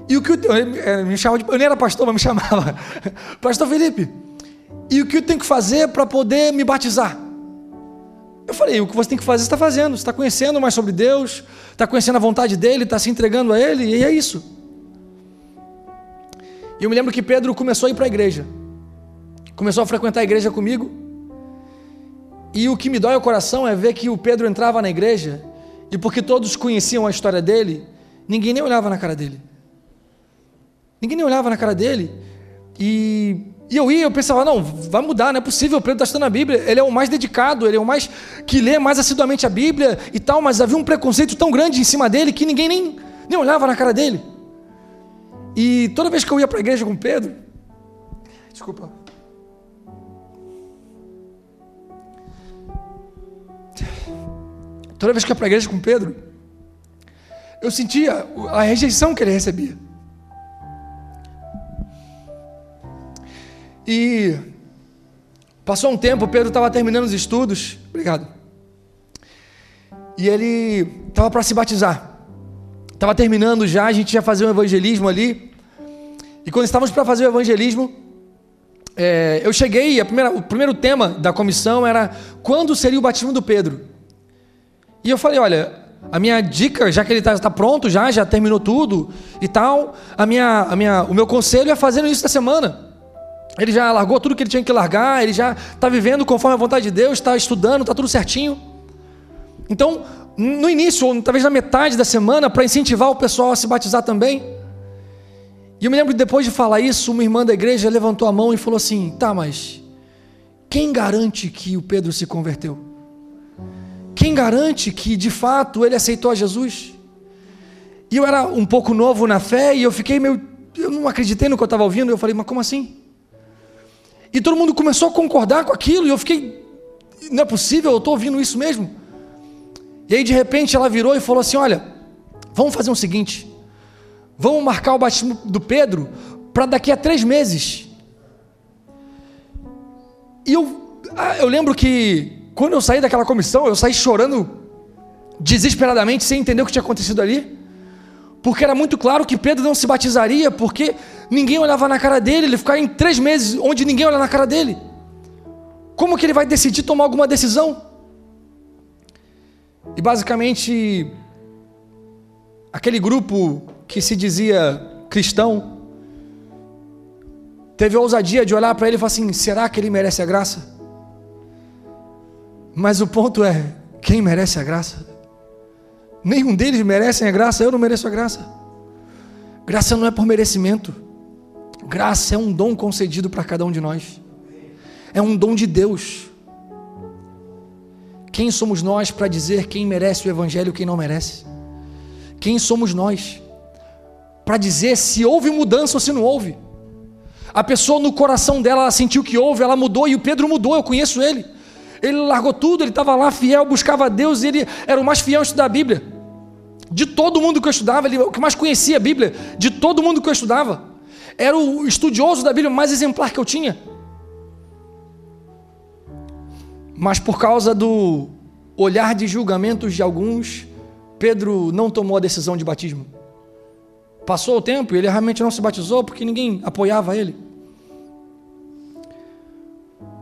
e o que eu me chamava de, eu nem era pastor, mas me chamava Pastor Felipe, e o que eu tenho que fazer para poder me batizar? Eu falei: o que você tem que fazer, você está fazendo, você está conhecendo mais sobre Deus, está conhecendo a vontade dele, está se entregando a ele, e é isso. E eu me lembro que Pedro começou a ir para a igreja, começou a frequentar a igreja comigo. E o que me dói o coração é ver que o Pedro entrava na igreja, e porque todos conheciam a história dele, ninguém nem olhava na cara dele. Ninguém nem olhava na cara dele. E eu pensava: não, vai mudar, não é possível, o Pedro está estudando a Bíblia, ele é o mais dedicado, ele é o mais que lê mais assiduamente a Bíblia e tal, mas havia um preconceito tão grande em cima dele que ninguém nem olhava na cara dele. E toda vez que eu ia para a igreja com Pedro, desculpa, toda vez que eu ia para a igreja com Pedro, eu sentia a rejeição que ele recebia. E passou um tempo, Pedro estava terminando os estudos, obrigado, e ele estava para se batizar, estava terminando já, a gente ia fazer um evangelismo ali, e quando estávamos para fazer o evangelismo, eu cheguei, o primeiro tema da comissão era: quando seria o batismo do Pedro? E eu falei: olha, a minha dica, já que ele está pronto, já terminou tudo e tal, o meu conselho é fazer no início da semana. Ele já largou tudo que ele tinha que largar, ele já está vivendo conforme a vontade de Deus, está estudando, está tudo certinho. Então, no início, ou talvez na metade da semana, para incentivar o pessoal a se batizar também. E eu me lembro que depois de falar isso, uma irmã da igreja levantou a mão e falou assim: tá, mas quem garante que o Pedro se converteu? Quem garante que de fato ele aceitou a Jesus? E eu era um pouco novo na fé, e eu fiquei eu não acreditei no que eu estava ouvindo. Eu falei: mas como assim? E todo mundo começou a concordar com aquilo, e eu fiquei: não é possível, eu estou ouvindo isso mesmo? E aí de repente ela virou e falou assim: olha, vamos fazer o seguinte, vamos marcar o batismo do Pedro para daqui a 3 meses. E eu lembro que quando eu saí daquela comissão, eu saí chorando desesperadamente, sem entender o que tinha acontecido ali, porque era muito claro que Pedro não se batizaria, porque ninguém olhava na cara dele, ele ficava em 3 meses onde ninguém olha na cara dele. Como que ele vai decidir tomar alguma decisão? E basicamente, aquele grupo que se dizia cristão, teve a ousadia de olhar para ele e falar assim: será que ele merece a graça? Mas o ponto é: quem merece a graça? Nenhum deles merecem a graça, eu não mereço a graça. Graça não é por merecimento. Graça é um dom concedido para cada um de nós. É um dom de Deus. Quem somos nós para dizer quem merece o Evangelho e quem não merece? Quem somos nós para dizer se houve mudança ou se não houve? A pessoa no coração dela, ela sentiu que houve, ela mudou, e o Pedro mudou, eu conheço ele. Ele largou tudo, ele estava lá fiel, buscava a Deus, e ele era o mais fiel a estudar a Bíblia. De todo mundo que eu estudava, ele o que mais conhecia a Bíblia, de todo mundo que eu estudava. Era o estudioso da Bíblia mais exemplar que eu tinha. Mas por causa do olhar de julgamentos de alguns, Pedro não tomou a decisão de batismo. Passou o tempo e ele realmente não se batizou porque ninguém apoiava ele.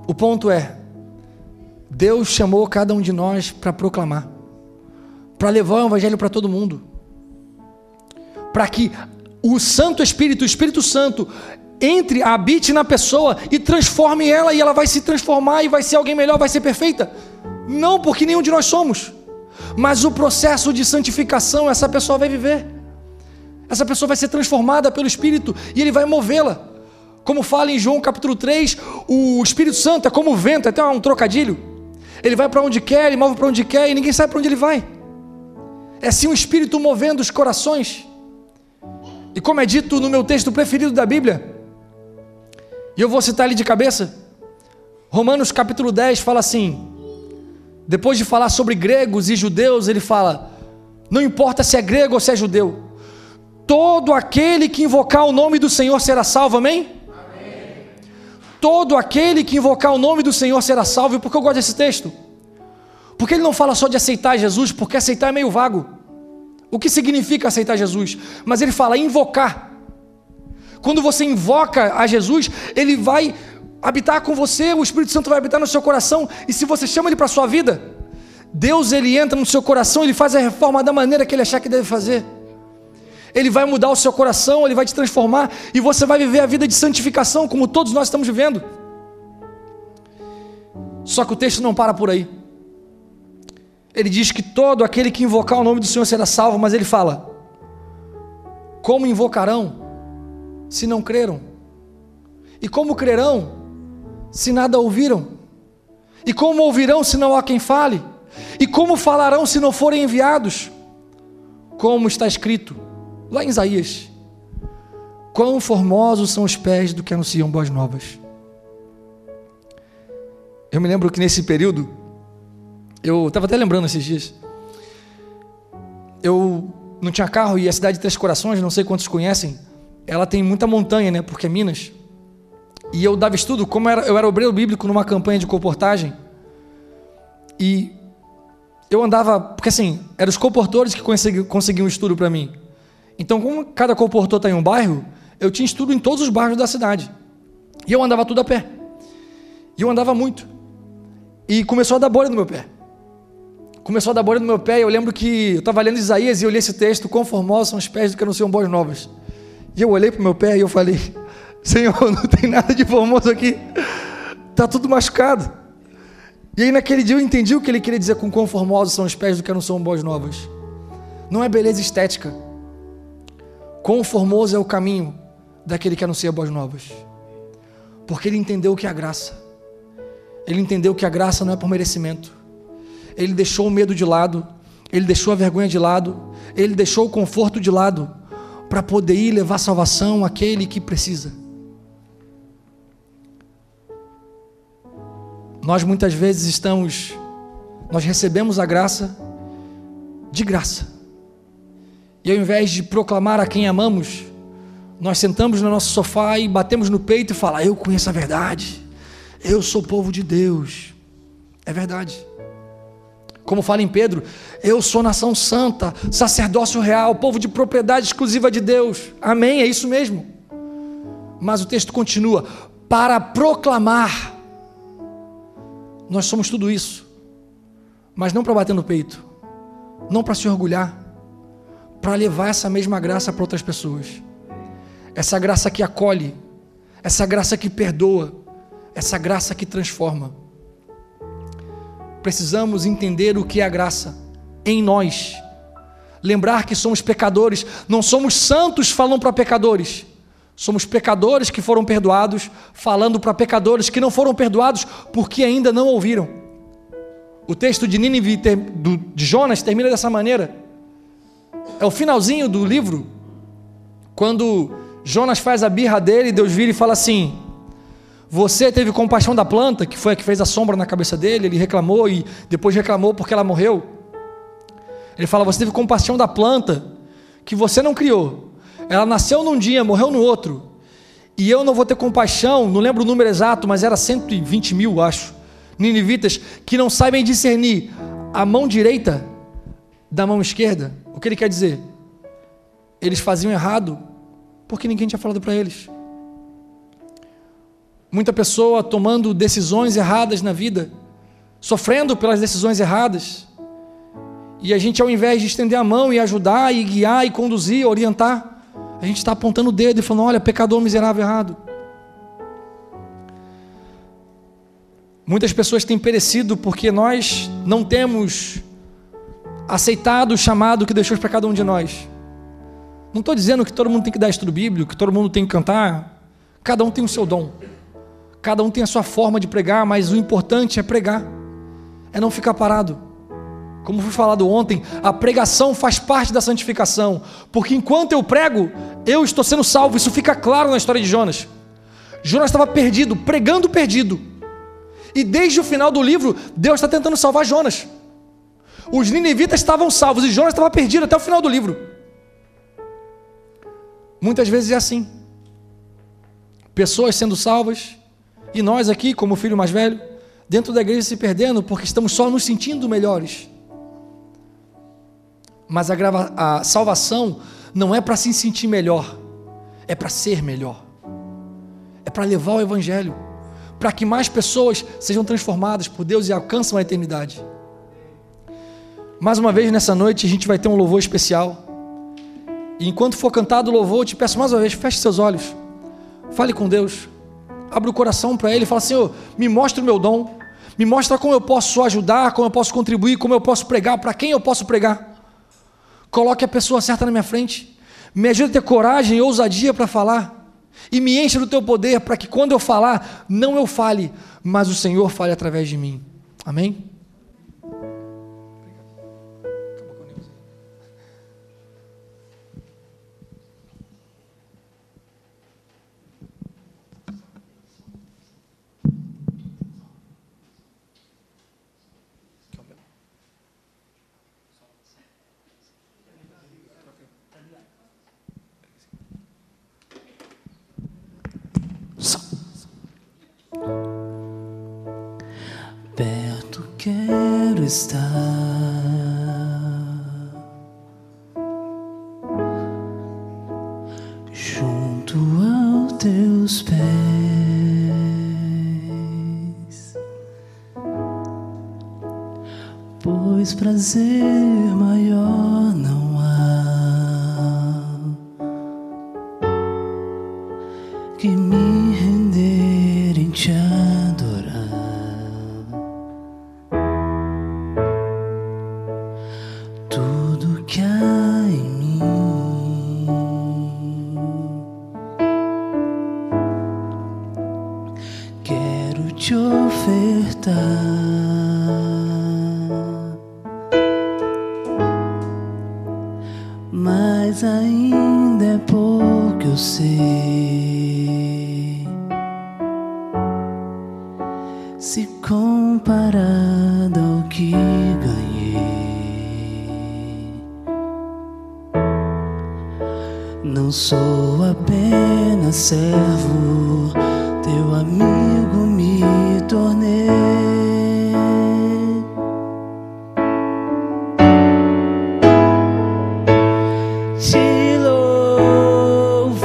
O ponto é, Deus chamou cada um de nós para proclamar, para levar o Evangelho para todo mundo, para que o Santo Espírito, o Espírito Santo, entre, habite na pessoa e transforme ela, e ela vai se transformar e vai ser alguém melhor, vai ser perfeita. Não porque nenhum de nós somos, mas o processo de santificação essa pessoa vai viver. Essa pessoa vai ser transformada pelo Espírito e ele vai movê-la. Como fala em João capítulo 3, o Espírito Santo é como o vento, até um trocadilho. Ele vai para onde quer, ele move para onde quer e ninguém sabe para onde ele vai. É assim o Espírito movendo os corações. E como é dito no meu texto preferido da Bíblia, e eu vou citar ele de cabeça, Romanos capítulo 10 fala assim, depois de falar sobre gregos e judeus, ele fala, não importa se é grego ou se é judeu, todo aquele que invocar o nome do Senhor será salvo, amém? Amém. Todo aquele que invocar o nome do Senhor será salvo. E por que eu gosto desse texto? Porque ele não fala só de aceitar Jesus, porque aceitar é meio vago. O que significa aceitar Jesus? Mas ele fala invocar. Quando você invoca a Jesus, ele vai habitar com você, o Espírito Santo vai habitar no seu coração, e se você chama ele para a sua vida, Deus ele entra no seu coração, ele faz a reforma da maneira que ele achar que deve fazer. Ele vai mudar o seu coração, ele vai te transformar, e você vai viver a vida de santificação, como todos nós estamos vivendo. Só que o texto não para por aí. Ele diz que todo aquele que invocar o nome do Senhor será salvo, mas ele fala, como invocarão se não creram? E como crerão se nada ouviram? E como ouvirão se não há quem fale? E como falarão se não forem enviados? Como está escrito lá em Isaías, quão formosos são os pés do que anunciam boas novas. Eu me lembro que nesse período, eu estava até lembrando esses dias, eu não tinha carro, e a cidade de Três Corações, não sei quantos conhecem, ela tem muita montanha, né, porque é Minas, e eu dava estudo, como eu era obreiro bíblico numa campanha de comportagem, e eu andava, porque assim, eram os comportores que conseguiam estudo para mim. Então, como cada comportor está em um bairro, eu tinha estudo em todos os bairros da cidade. E eu andava tudo a pé. E eu andava muito. E começou a dar bolha no meu pé. Começou a dar bolha no meu pé, e eu lembro que eu estava lendo Isaías e eu li esse texto, quão formosos são os pés do que anunciam boas novas. E eu olhei para o meu pé e eu falei, Senhor, não tem nada de formoso aqui. Está tudo machucado. E aí naquele dia eu entendi o que ele queria dizer com quão formosos são os pés do que anunciam boas novas. Não é beleza estética. Quão formoso é o caminho daquele que anuncia boas novas. Porque ele entendeu o que é a graça. Ele entendeu que a graça não é por merecimento. Ele deixou o medo de lado. Ele deixou a vergonha de lado. Ele deixou o conforto de lado para poder ir levar salvação àquele que precisa. Nós muitas vezes nós recebemos a graça de graça. E ao invés de proclamar a quem amamos, nós sentamos no nosso sofá e batemos no peito e falamos, eu conheço a verdade, eu sou povo de Deus. É verdade. Como fala em Pedro, eu sou nação santa, sacerdócio real, povo de propriedade exclusiva de Deus. Amém, é isso mesmo. Mas o texto continua, para proclamar. Nós somos tudo isso, mas não para bater no peito, não para se orgulhar, para levar essa mesma graça para outras pessoas. Essa graça que acolhe, essa graça que perdoa, essa graça que transforma. Precisamos entender o que é a graça em nós. Lembrar que somos pecadores, não somos santos falando para pecadores, Somos pecadores que foram perdoados, falando para pecadores que não foram perdoados porque ainda não ouviram. O texto de Nínive, de Jonas, termina dessa maneira. É o finalzinho do livro, quando Jonas faz a birra dele, Deus vira e fala assim: você teve compaixão da planta, que foi a que fez a sombra na cabeça dele. Ele reclamou e depois reclamou porque ela morreu. Ele fala: você teve compaixão da planta que você não criou. Ela nasceu num dia, morreu no outro. E eu não vou ter compaixão, não lembro o número exato, mas era 120 mil, acho, ninivitas, que não sabem discernir a mão direita da mão esquerda. O que ele quer dizer? Eles faziam errado porque ninguém tinha falado para eles. Muita pessoa tomando decisões erradas na vida, sofrendo pelas decisões erradas, e a gente, ao invés de estender a mão e ajudar, e guiar, e conduzir, orientar, a gente está apontando o dedo e falando: olha, pecador miserável errado. Muitas pessoas têm perecido porque nós não temos aceitado o chamado que Deus para cada um de nós. Não estou dizendo que todo mundo tem que dar estudo bíblico, que todo mundo tem que cantar. Cada um tem o seu dom, cada um tem a sua forma de pregar, mas o importante é pregar, é não ficar parado. Como foi falado ontem, a pregação faz parte da santificação, porque enquanto eu prego, eu estou sendo salvo. Isso fica claro na história de Jonas. Jonas estava perdido, pregando perdido, e desde o final do livro, Deus está tentando salvar Jonas. Os ninivitas estavam salvos e Jonas estava perdido até o final do livro. Muitas vezes é assim, pessoas sendo salvas, e nós aqui, como filho mais velho, dentro da igreja se perdendo, porque estamos só nos sentindo melhores. Mas a salvação não é para se sentir melhor, é para ser melhor, é para levar o evangelho, para que mais pessoas sejam transformadas por Deus e alcancem a eternidade. Mais uma vez nessa noite a gente vai ter um louvor especial, e enquanto for cantado o louvor, eu te peço mais uma vez, feche seus olhos, fale com Deus, abre o coração para Ele, fala: Senhor, me mostra o meu dom, me mostra como eu posso ajudar, como eu posso contribuir, como eu posso pregar, para quem eu posso pregar. Coloque a pessoa certa na minha frente, me ajude a ter coragem e ousadia para falar, e me encha do teu poder, para que quando eu falar, não eu fale, mas o Senhor fale através de mim. Amém? Perto quero estar, junto aos teus pés, pois prazer maior não há que me render em te adorar. Tudo que há em mim quero te ofertar, mas ainda é pouco, eu sei, se comparado ao que ganhei. Não sou apenas servo, teu amigo me tornei. Te louvarei,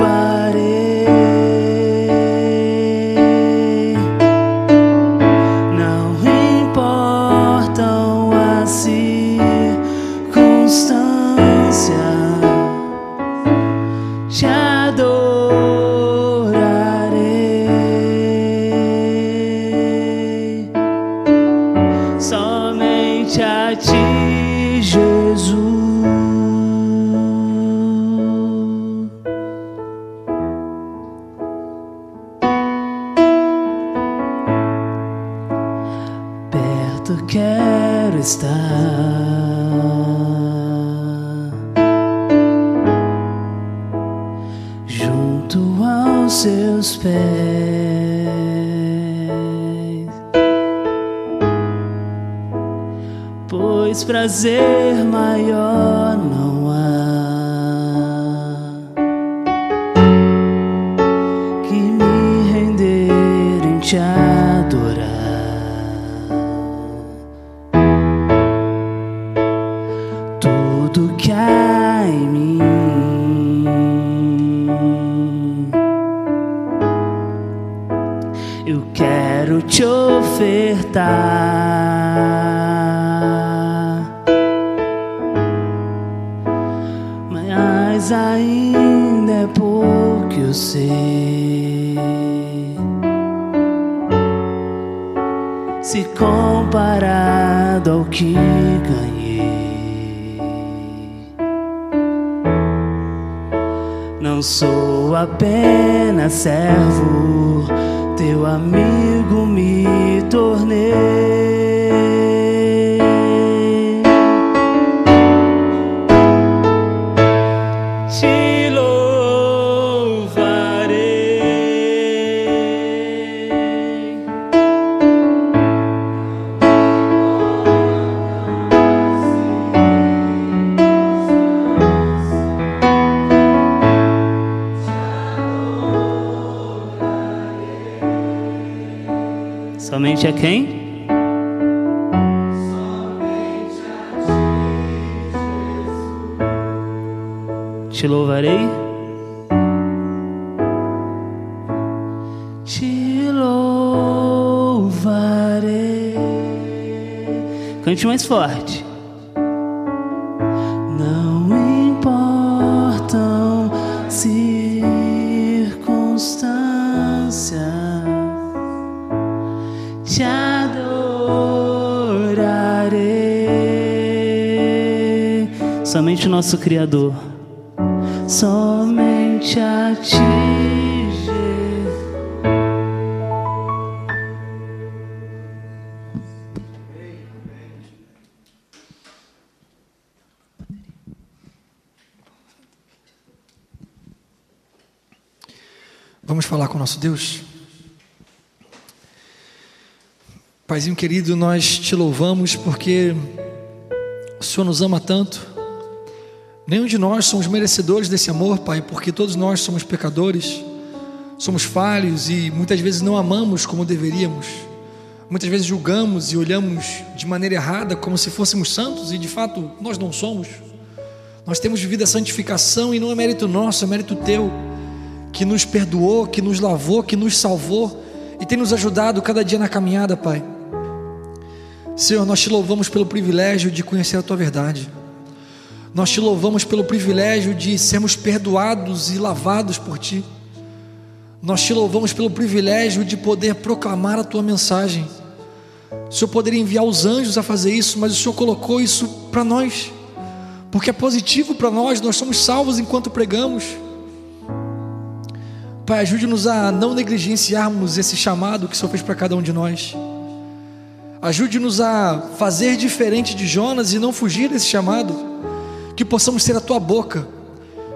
não importam as circunstâncias, te adorarei. quero estar junto aos seus pés, pois prazer maior não há que me render em te adorar. Tudo que há em mim eu quero te ofertar, mas ainda é pouco eu sei, se comparado ao que ganhei. Não sou apenas servo, teu amigo me tornei. Te louvarei, somente a quem? Te louvarei, te louvarei. Cante mais forte. Não importam circunstâncias, te adorarei. Somente o nosso Criador, somente a ti, Jesus. Vamos falar com o nosso Deus? Paizinho querido, nós te louvamos porque o Senhor nos ama tanto. Nenhum de nós somos merecedores desse amor, Pai, porque todos nós somos pecadores, somos falhos e muitas vezes não amamos como deveríamos. Muitas vezes julgamos e olhamos de maneira errada, como se fôssemos santos, e de fato nós não somos. Nós temos vivido a santificação e não é mérito nosso, é mérito teu, que nos perdoou, que nos lavou, que nos salvou e tem nos ajudado cada dia na caminhada, Pai. Senhor, nós te louvamos pelo privilégio de conhecer a tua verdade. Nós te louvamos pelo privilégio de sermos perdoados e lavados por ti. Nós te louvamos pelo privilégio de poder proclamar a tua mensagem. O Senhor poderia enviar os anjos a fazer isso, mas o Senhor colocou isso para nós, porque é positivo para nós, nós somos salvos enquanto pregamos. Pai, ajude-nos a não negligenciarmos esse chamado que o Senhor fez para cada um de nós. Ajude-nos a fazer diferente de Jonas e não fugir desse chamado. Que possamos ser a tua boca,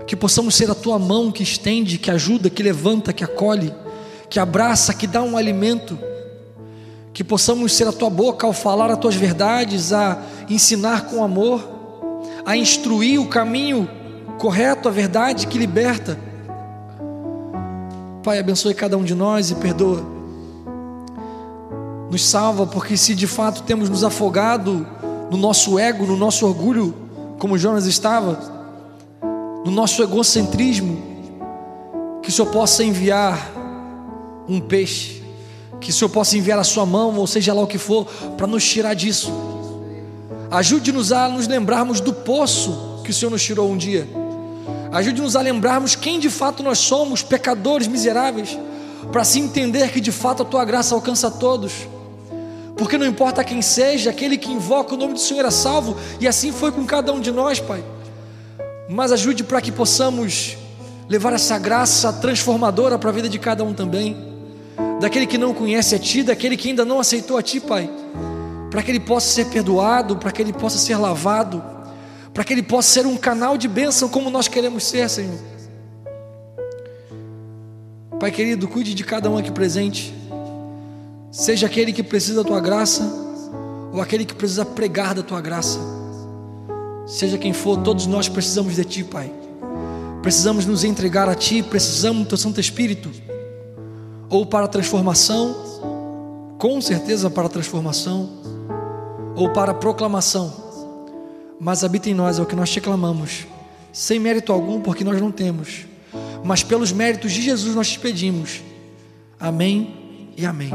que possamos ser a tua mão que estende, que ajuda, que levanta, que acolhe, que abraça, que dá um alimento. Que possamos ser a tua boca ao falar as tuas verdades, a ensinar com amor, a instruir o caminho correto, a verdade que liberta. Pai, abençoe cada um de nós e perdoa. Nos salva, porque se de fato temos nos afogado no nosso ego, no nosso orgulho, como Jonas estava, no nosso egocentrismo, que o Senhor possa enviar um peixe, que o Senhor possa enviar a sua mão, ou seja lá o que for, para nos tirar disso. Ajude-nos a nos lembrarmos do poço que o Senhor nos tirou um dia. Ajude-nos a lembrarmos quem de fato nós somos, pecadores miseráveis, para assim entender que de fato a tua graça alcança a todos. Porque não importa quem seja, aquele que invoca o nome do Senhor é salvo, e assim foi com cada um de nós, Pai. Mas ajude para que possamos levar essa graça transformadora para a vida de cada um também, daquele que não conhece a Ti, daquele que ainda não aceitou a Ti, Pai. para que ele possa ser perdoado, para que ele possa ser lavado, para que ele possa ser um canal de bênção como nós queremos ser, Senhor. Pai querido, cuide de cada um aqui presente, seja aquele que precisa da tua graça, ou aquele que precisa pregar da tua graça. Seja quem for, todos nós precisamos de ti, Pai. Precisamos nos entregar a ti, precisamos do teu Santo Espírito, ou para a transformação, com certeza para a transformação, ou para a proclamação, mas habita em nós, é o que nós te clamamos, sem mérito algum, porque nós não temos, mas pelos méritos de Jesus nós te pedimos. Amém e amém.